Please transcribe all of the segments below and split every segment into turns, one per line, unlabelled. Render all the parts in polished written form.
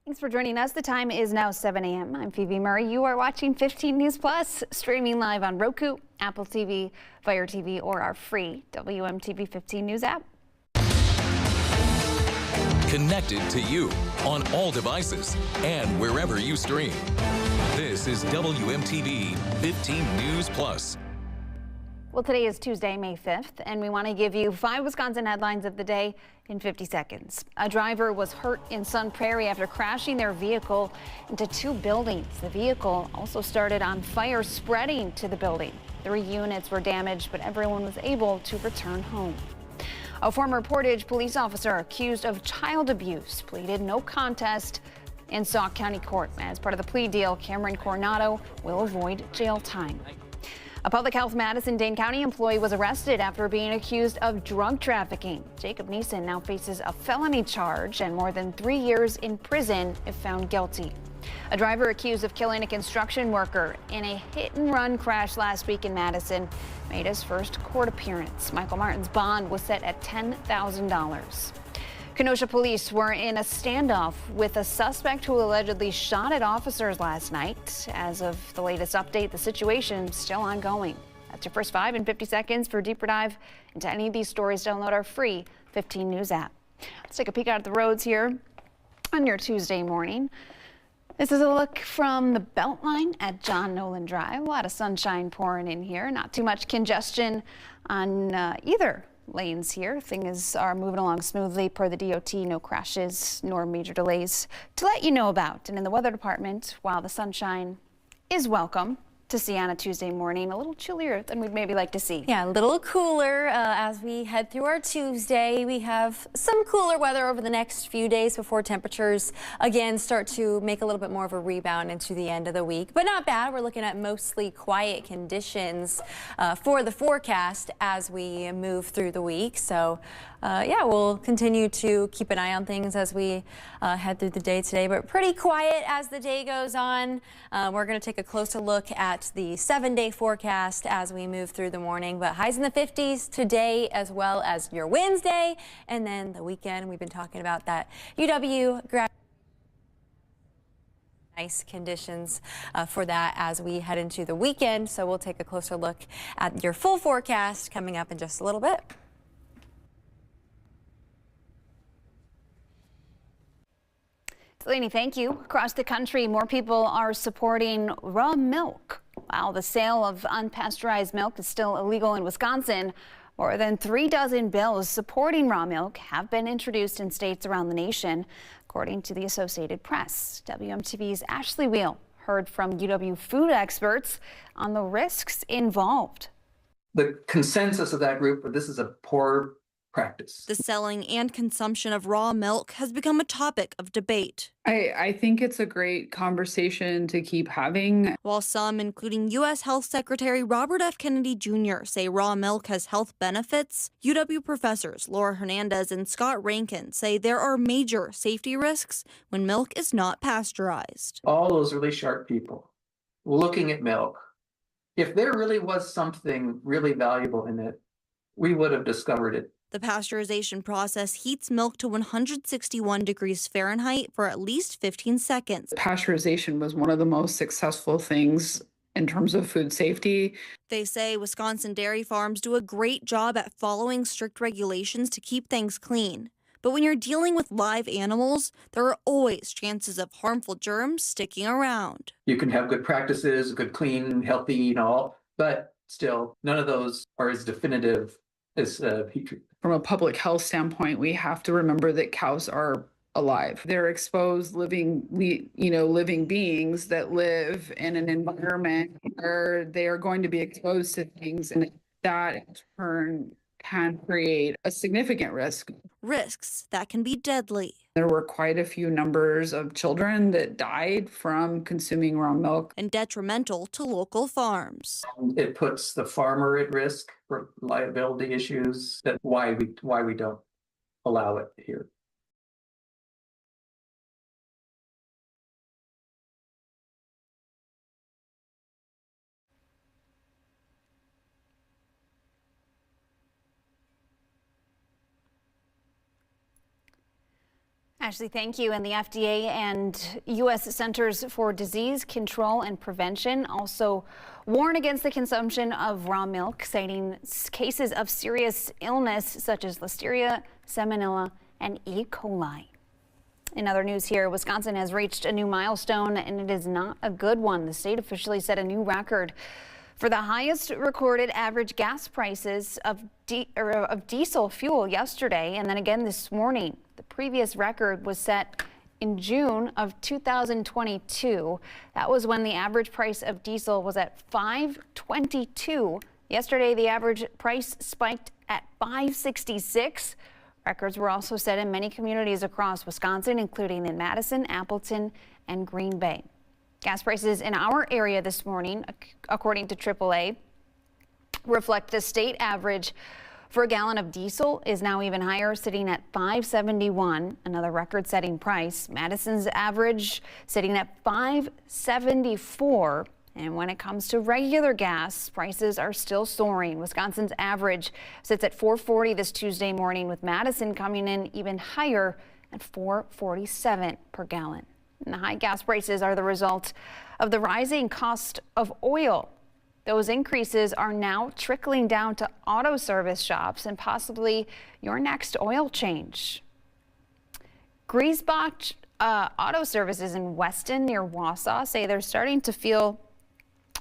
Thanks for joining us. The time is now 7 a.m. I'm Phoebe Murray. You are watching 15 News Plus, streaming live on Roku, Apple TV, Fire TV, or our free WMTV 15 News app.
Connected to you on all devices and wherever you stream. This is WMTV 15 News Plus.
Well, today is Tuesday, May 5th, and we want to give you 5 Wisconsin headlines of the day in 50 seconds. A driver was hurt in Sun Prairie after crashing their vehicle into 2 buildings. The vehicle also started on fire, spreading to the building. 3 units were damaged, but everyone was able to return home. A former Portage police officer accused of child abuse pleaded no contest in Sauk County Court. As part of the plea deal, Cameron Coronado will avoid jail time. A Public Health Madison-Dane County employee was arrested after being accused of drug trafficking. Jacob Neeson now faces a felony charge and more than 3 years in prison if found guilty. A driver accused of killing a construction worker in a hit-and-run crash last week in Madison made his first court appearance. Michael Martin's bond was set at $10,000. Kenosha police were in a standoff with a suspect who allegedly shot at officers last night. As of the latest update, the situation is still ongoing. That's your first 5 in 50 seconds. For a deeper dive into any of these stories, download our free 15 News app. Let's take a peek out at the roads here on your Tuesday morning. This is a look from the Beltline at John Nolan Drive. A lot of sunshine pouring in here. Not too much congestion on either lanes here. Things are moving along smoothly per the DOT. No crashes nor major delays to let you know about. And in the weather department, while the sunshine is welcome to see on a Tuesday morning, a little chillier than we'd maybe like to see.
Yeah, a little cooler as we head through our Tuesday. We have some cooler weather over the next few days before temperatures again start to make a little bit more of a rebound into the end of the week, but not bad. We're looking at mostly quiet conditions for the forecast as we move through the week. So yeah, we'll continue to keep an eye on things as we head through the day today, but pretty quiet as the day goes on. We're going to take a closer look at the 7-day forecast as we move through the morning, but highs in the 50s today as well as your Wednesday, and then the weekend. We've been talking about that UW grad. Nice conditions for that as we head into the weekend. So we'll take a closer look at your full forecast coming up in just a little bit.
Delaney, thank you. Across the country, more people are supporting raw milk. While the sale of unpasteurized milk is still illegal in Wisconsin, more than 3 dozen bills supporting raw milk have been introduced in states around the nation, according to the Associated Press. WMTV's Ashley Wheel heard from UW food experts on the risks involved.
The consensus of that group, this is a poor practice.
The selling and consumption of raw milk has become a topic of debate.
I think it's a great conversation to keep having.
While some, including U.S. Health Secretary Robert F. Kennedy Jr., say raw milk has health benefits, UW professors Laura Hernandez and Scott Rankin say there are major safety risks when milk is not pasteurized.
All those really sharp people looking at milk, if there really was something really valuable in it, we would have discovered it.
The pasteurization process heats milk to 161 degrees Fahrenheit for at least 15 seconds.
Pasteurization was one of the most successful things in terms of food safety.
They say Wisconsin dairy farms do a great job at following strict regulations to keep things clean. But when you're dealing with live animals, there are always chances of harmful germs sticking around.
You can have good practices, good, clean, healthy, but still, none of those are as definitive as heat treatment.
From a public health standpoint, we have to remember that cows are alive. They're exposed living beings that live in an environment where they are going to be exposed to things, and that in turn can create a significant risk.
Risks that can be deadly.
There were quite a few numbers of children that died from consuming raw milk.
And detrimental to local farms.
It puts the farmer at risk for liability issues. That's why we don't allow it here.
Ashley, thank you. And the FDA and U.S. Centers for Disease Control and Prevention also warn against the consumption of raw milk, citing cases of serious illness such as Listeria, Salmonella, and E. coli. In other news here, Wisconsin has reached a new milestone, and it is not a good one. The state officially set a new record for the highest recorded average gas prices of diesel fuel yesterday, and then again this morning. The previous record was set in June of 2022. That was when the average price of diesel was at $5.22. Yesterday, the average price spiked at $5.66. Records were also set in many communities across Wisconsin, including in Madison, Appleton, and Green Bay. Gas prices in our area this morning, according to AAA, reflect the state average for a gallon of diesel is now even higher, sitting at $5.71, another record-setting price. Madison's average sitting at $5.74. And when it comes to regular gas, prices are still soaring. Wisconsin's average sits at $4.40 this Tuesday morning, with Madison coming in even higher at $4.47 per gallon. And the high gas prices are the result of the rising cost of oil. Those increases are now trickling down to auto service shops and possibly your next oil change. Griesbach Auto Services in Weston near Wausau say they're starting to feel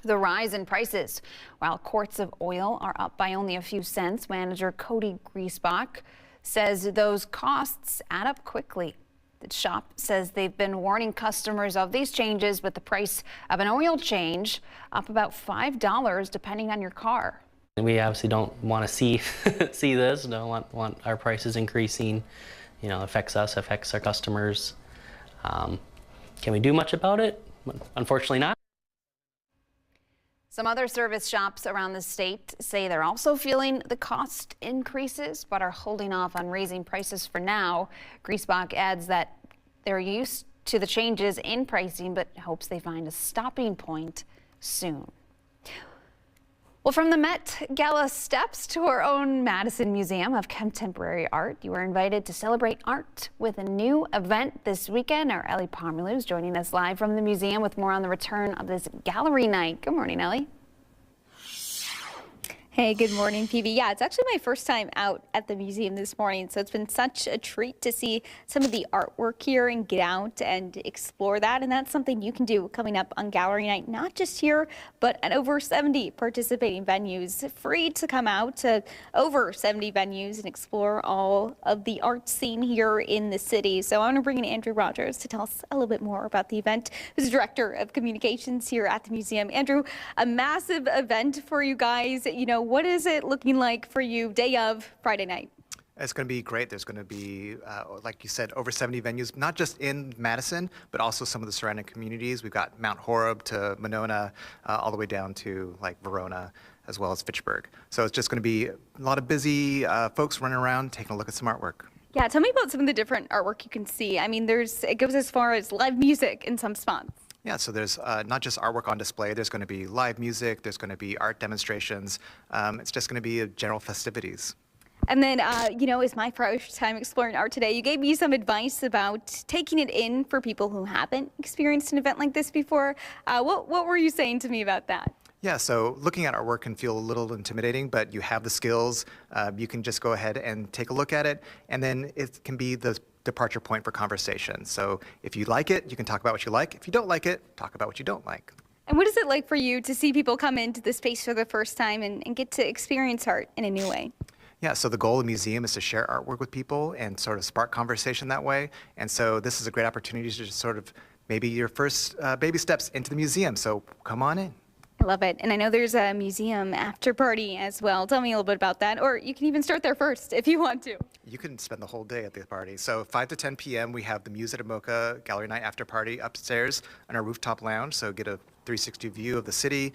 the rise in prices. While quarts of oil are up by only a few cents, manager Cody Griesbach says those costs add up quickly. The shop says they've been warning customers of these changes, with the price of an oil change up about $5 depending on your car.
We obviously don't want to see this. Don't want our prices increasing. You know, affects us, affects our customers. Can we do much about it? Unfortunately not.
Some other service shops around the state say they're also feeling the cost increases, but are holding off on raising prices for now. Griesbach adds that they're used to the changes in pricing, but hopes they find a stopping point soon. Well, from the Met Gala steps to our own Madison Museum of Contemporary Art, you are invited to celebrate art with a new event this weekend. Our Ellie Pomerleau is joining us live from the museum with more on the return of this gallery night. Good morning, Ellie.
Hey, good morning, PB. Yeah, it's actually my first time out at the museum this morning, so it's been such a treat to see some of the artwork here and get out and explore that. And that's something you can do coming up on gallery night, not just here, but at over 70 participating venues. Free to come out to over 70 venues and explore all of the art scene here in the city. So I want to bring in Andrew Rogers to tell us a little bit more about the event, who's Director of Communications here at the museum. Andrew, a massive event for you guys. You know, what is it looking like for you day of Friday night?
It's going to be great. There's going to be, like you said, over 70 venues, not just in Madison, but also some of the surrounding communities. We've got Mount Horeb to Monona, all the way down to like Verona, as well as Fitchburg. So it's just going to be a lot of busy folks running around taking a look at some artwork.
Yeah, tell me about some of the different artwork you can see. I mean, it goes as far as live music in some spots.
Yeah, so there's not just artwork on display. There's going to be live music. There's going to be art demonstrations. It's just going to be general festivities.
And then, you know, it's my first time exploring art today. You gave me some advice about taking it in for people who haven't experienced an event like this before. What were you saying to me about that?
Yeah, so looking at artwork can feel a little intimidating, but you have the skills. You can just go ahead and take a look at it, and then it can be the departure point for conversation. So if you like it, you can talk about what you like. If you don't like it, talk about what you don't like.
And what is it like for you to see people come into the space for the first time and get to experience art in a new way?
Yeah, so the goal of the museum is to share artwork with people and sort of spark conversation that way. And so this is a great opportunity to just sort of maybe your first baby steps into the museum. So come on in.
I love it. And I know there's a museum after party as well. Tell me a little bit about that. Or you can even start there first if you want to.
You can spend the whole day at the party. So 5 to 10 p.m. we have the Muse at Amoka Gallery Night after party upstairs in our rooftop lounge. So get a 360 view of the city,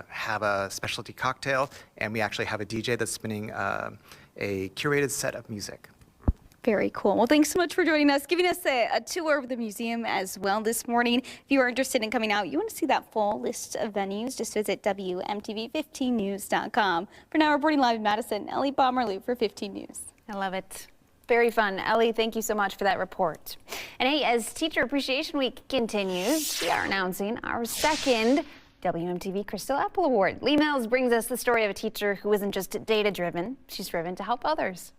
have a specialty cocktail, and we actually have a DJ that's spinning a curated set of music.
Very cool. Well, thanks so much for joining us, giving us a tour of the museum as well this morning. If you are interested in coming out, you want to see that full list of venues, just visit WMTV15news.com. For now, reporting live in Madison, Ellie Pomerleau for 15 News.
I love it. Very fun. Ellie, thank you so much for that report. And hey, as Teacher Appreciation Week continues, we are announcing our second WMTV Crystal Apple Award. Lee Mills brings us the story of a teacher who isn't just data-driven, she's driven to help others.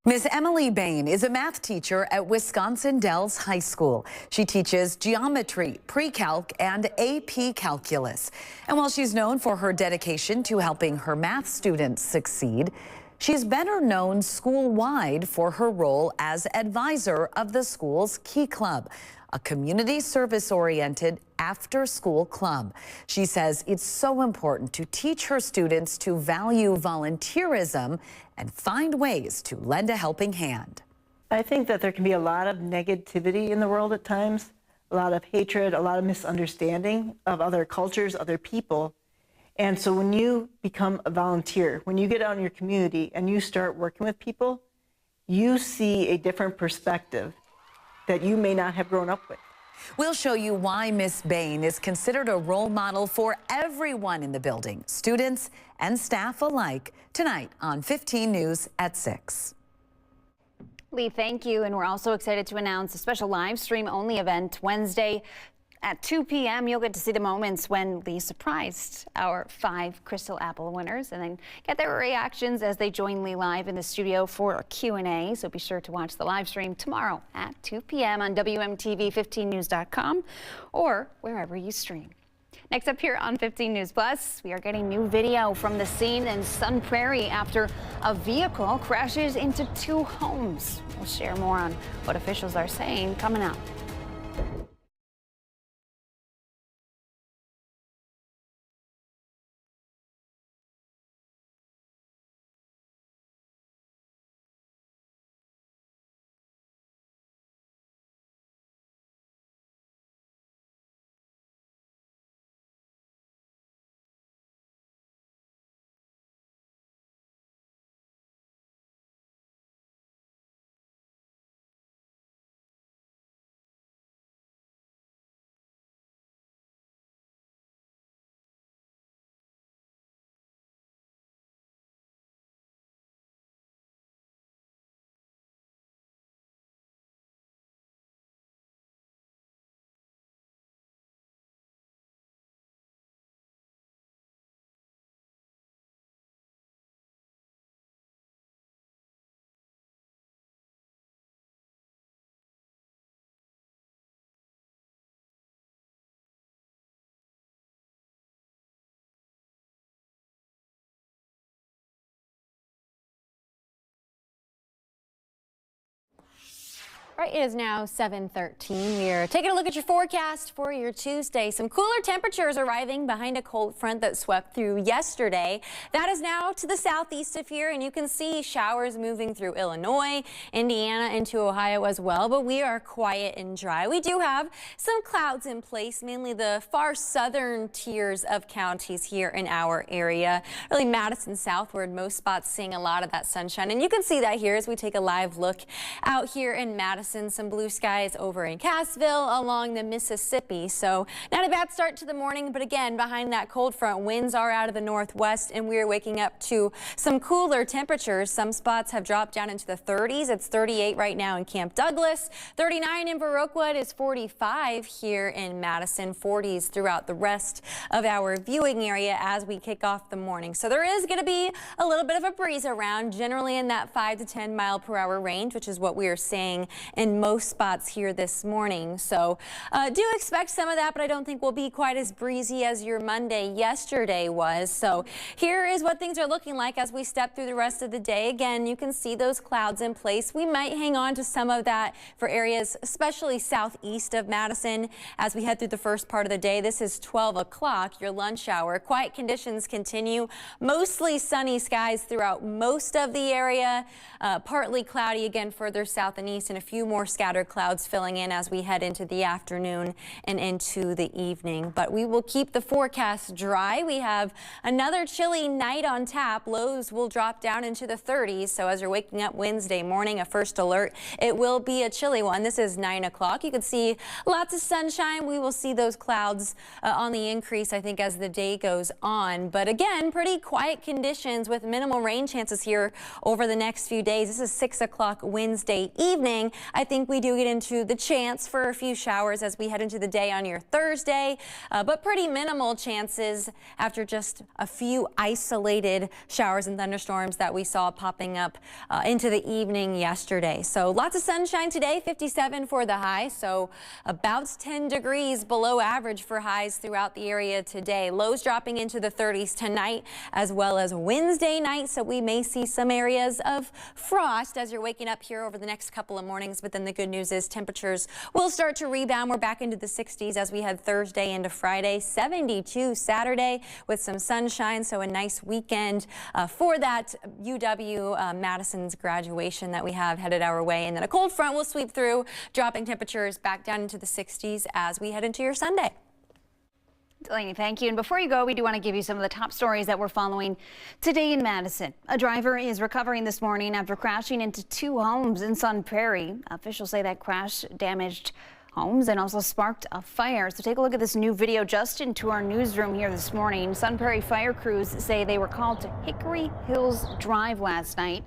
Miss Emily Bain is a math teacher at Wisconsin Dells High School. She teaches geometry, pre-calc, and AP calculus. And while she's known for her dedication to helping her math students succeed, she's better known school-wide for her role as advisor of the school's Key Club, a community service-oriented after-school club. She says it's so important to teach her students to value volunteerism and find ways to lend a helping hand.
I think that there can be a lot of negativity in the world at times, a lot of hatred, a lot of misunderstanding of other cultures, other people. And so when you become a volunteer, when you get out in your community and you start working with people, you see a different perspective that you may not have grown up with.
We'll show you why Miss Bain is considered a role model for everyone in the building, students and staff alike, tonight on 15 News at 6.
Lee, thank you. And we're also excited to announce a special live stream only event Wednesday at 2 p.m. You'll get to see the moments when Lee surprised our 5 Crystal Apple winners and then get their reactions as they join Lee live in the studio for a Q&A. So be sure to watch the live stream tomorrow at 2 p.m. on WMTV15news.com or wherever you stream. Next up here on 15 News Plus, we are getting new video from the scene in Sun Prairie after a vehicle crashes into 2 homes. We'll share more on what officials are saying coming up.
Right, it is now 7:13. We're taking a look at your forecast for your Tuesday. Some cooler temperatures arriving behind a cold front that swept through yesterday. That is now to the southeast of here, and you can see showers moving through Illinois, Indiana, into Ohio as well, but we are quiet and dry. We do have some clouds in place, mainly the far southern tiers of counties here in our area. Really Madison southward, most spots seeing a lot of that sunshine, and you can see that here as we take a live look out here in Madison. Some blue skies over in Cassville along the Mississippi. So not a bad start to the morning, but again, behind that cold front, winds are out of the northwest and we are waking up to some cooler temperatures. Some spots have dropped down into the 30s. It's 38 right now in Camp Douglas, 39 in Baroque Wood, is 45 here in Madison, 40s throughout the rest of our viewing area as we kick off the morning. So there is going to be a little bit of a breeze around, generally in that 5 to 10 mile per hour range, which is what we are seeing in most spots here this morning. So do expect some of that, but I don't think we'll be quite as breezy as your Monday yesterday was. So here is what things are looking like as we step through the rest of the day. Again, you can see those clouds in place. We might hang on to some of that for areas, especially southeast of Madison as we head through the first part of the day. This is 12 o'clock, your lunch hour. Quiet conditions continue. Mostly sunny skies throughout most of the area. Partly cloudy again further south and east, and a few more scattered clouds filling in as we head into the afternoon and into the evening. But we will keep the forecast dry. We have another chilly night on tap. Lows will drop down into the 30s. So as you're waking up Wednesday morning, a first alert, it will be a chilly one. This is 9 o'clock. You can see lots of sunshine. We will see those clouds on the increase, I think, as the day goes on. But again, pretty quiet conditions with minimal rain chances here over the next few days. This is 6 o'clock Wednesday evening. I think we do get into the chance for a few showers as we head into the day on your Thursday, but pretty minimal chances after just a few isolated showers and thunderstorms that we saw popping up into the evening yesterday. So lots of sunshine today, 57 for the high, so about 10 degrees below average for highs throughout the area today. Lows dropping into the 30s tonight as well as Wednesday night, so we may see some areas of frost as you're waking up here over the next couple of mornings. But then the good news is temperatures will start to rebound. We're back into the 60s as we head Thursday into Friday. 72 Saturday with some sunshine, so a nice weekend for that UW Madison's graduation that we have headed our way. And then a cold front will sweep through, dropping temperatures back down into the 60s as we head into your Sunday.
Delaney, thank you. And before you go, we do want to give you some of the top stories that we're following today in Madison. A driver is recovering this morning after crashing into 2 homes in Sun Prairie. Officials say that crash damaged homes and also sparked a fire. So take a look at this new video just into our newsroom here this morning. Sun Prairie fire crews say they were called to Hickory Hills Drive last night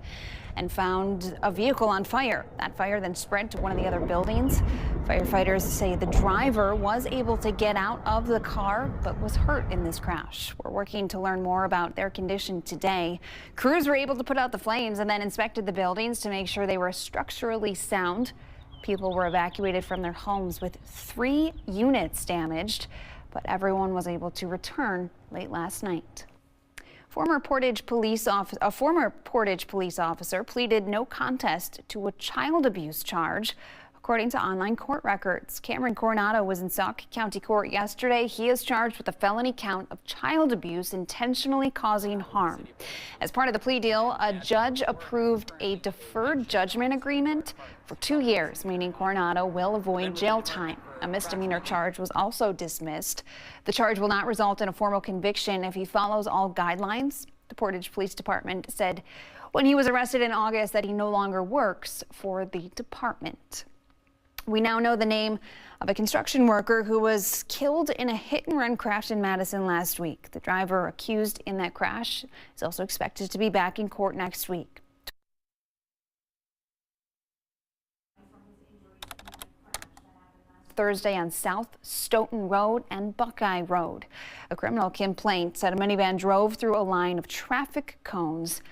and found a vehicle on fire. That fire then spread to one of the other buildings. Firefighters say the driver was able to get out of the car but was hurt in this crash. We're working to learn more about their condition today. Crews were able to put out the flames and then inspected the buildings to make sure they were structurally sound. People were evacuated from their homes with 3 units damaged, but everyone was able to return late last night. A former Portage police officer pleaded no contest to a child abuse charge, according to online court records. Cameron Coronado was in Sauk County Court yesterday. He is charged with a felony count of child abuse intentionally causing harm. As part of the plea deal, a judge approved a deferred judgment agreement for 2 years, meaning Coronado will avoid jail time. A misdemeanor charge was also dismissed. The charge will not result in a formal conviction if he follows all guidelines. The Portage Police Department said when he was arrested in August that he no longer works for the department. We now know the name of a construction worker who was killed in a hit-and-run crash in Madison last week. The driver accused in that crash is also expected to be back in court next week. Thursday on South Stoughton Road and Buckeye Road. A criminal complaint said a minivan drove through a line of traffic cones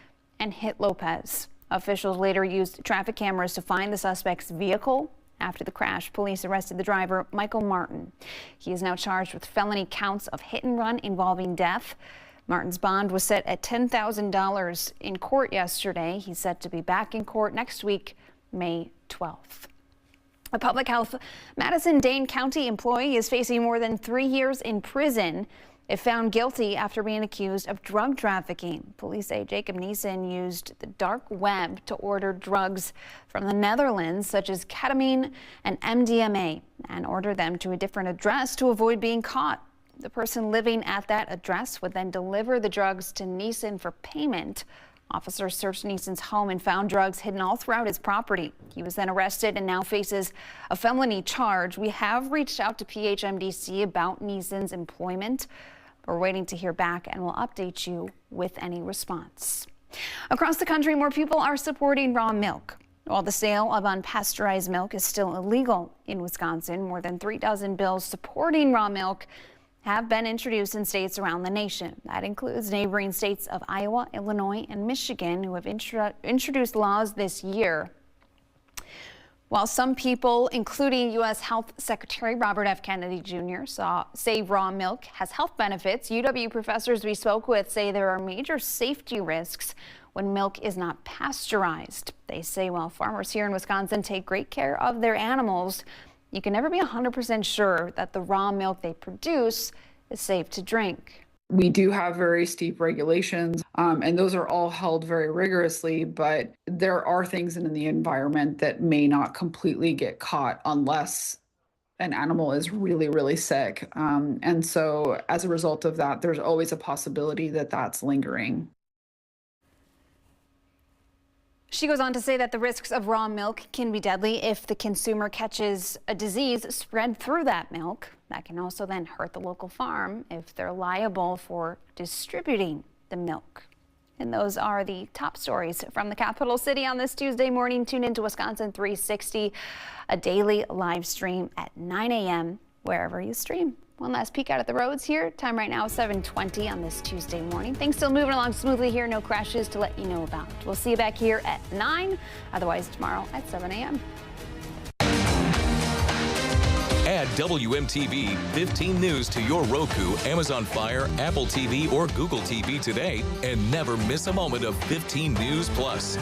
and hit Lopez. Officials later used traffic cameras to find the suspect's vehicle. After the crash, police arrested the driver, Michael Martin. He is now charged with felony counts of hit and run involving death. Martin's bond was set at $10,000 in court yesterday. He's set to be back in court next week, May 12th. A public health Madison-Dane County employee is facing more than 3 years in prison if found guilty after being accused of drug trafficking. Police say Jacob Neeson used the dark web to order drugs from the Netherlands, such as ketamine and MDMA, and order them to a different address to avoid being caught. The person living at that address would then deliver the drugs to Neeson for payment. Officers searched Neeson's home and found drugs hidden all throughout his property. He was then arrested and now faces a felony charge. We have reached out to PHMDC about Neeson's employment. We're waiting to hear back and we'll update you with any response. Across the country, more people are supporting raw milk. While the sale of unpasteurized milk is still illegal in Wisconsin, more than 3 dozen bills supporting raw milk have been introduced in states around the nation. That includes neighboring states of Iowa, Illinois, and Michigan, who have introduced laws this year. While some people, including U.S. Health Secretary Robert F. Kennedy Jr., say raw milk has health benefits, UW professors we spoke with say there are major safety risks when milk is not pasteurized. They say while farmers here in Wisconsin take great care of their animals, you can never be 100% sure that the raw milk they produce is safe to drink.
We do have very steep regulations, and those are all held very rigorously, but there are things in the environment that may not completely get caught unless an animal is really, really sick. And so as a result of that, there's always a possibility that that's lingering.
She goes on to say that the risks of raw milk can be deadly if the consumer catches a disease spread through that milk. That can also then hurt the local farm if they're liable for distributing the milk. And those are the top stories from the capital city on this Tuesday morning. Tune into Wisconsin 360, a daily live stream at 9 a.m. wherever you stream. One last peek out at the roads here. Time right now is 7:20 on this Tuesday morning. Things still moving along smoothly here. No crashes to let you know about. We'll see you back here at 9. Otherwise, tomorrow at 7 a.m.
Add WMTV 15 News to your Roku, Amazon Fire, Apple TV, or Google TV today and never miss a moment of 15 News Plus.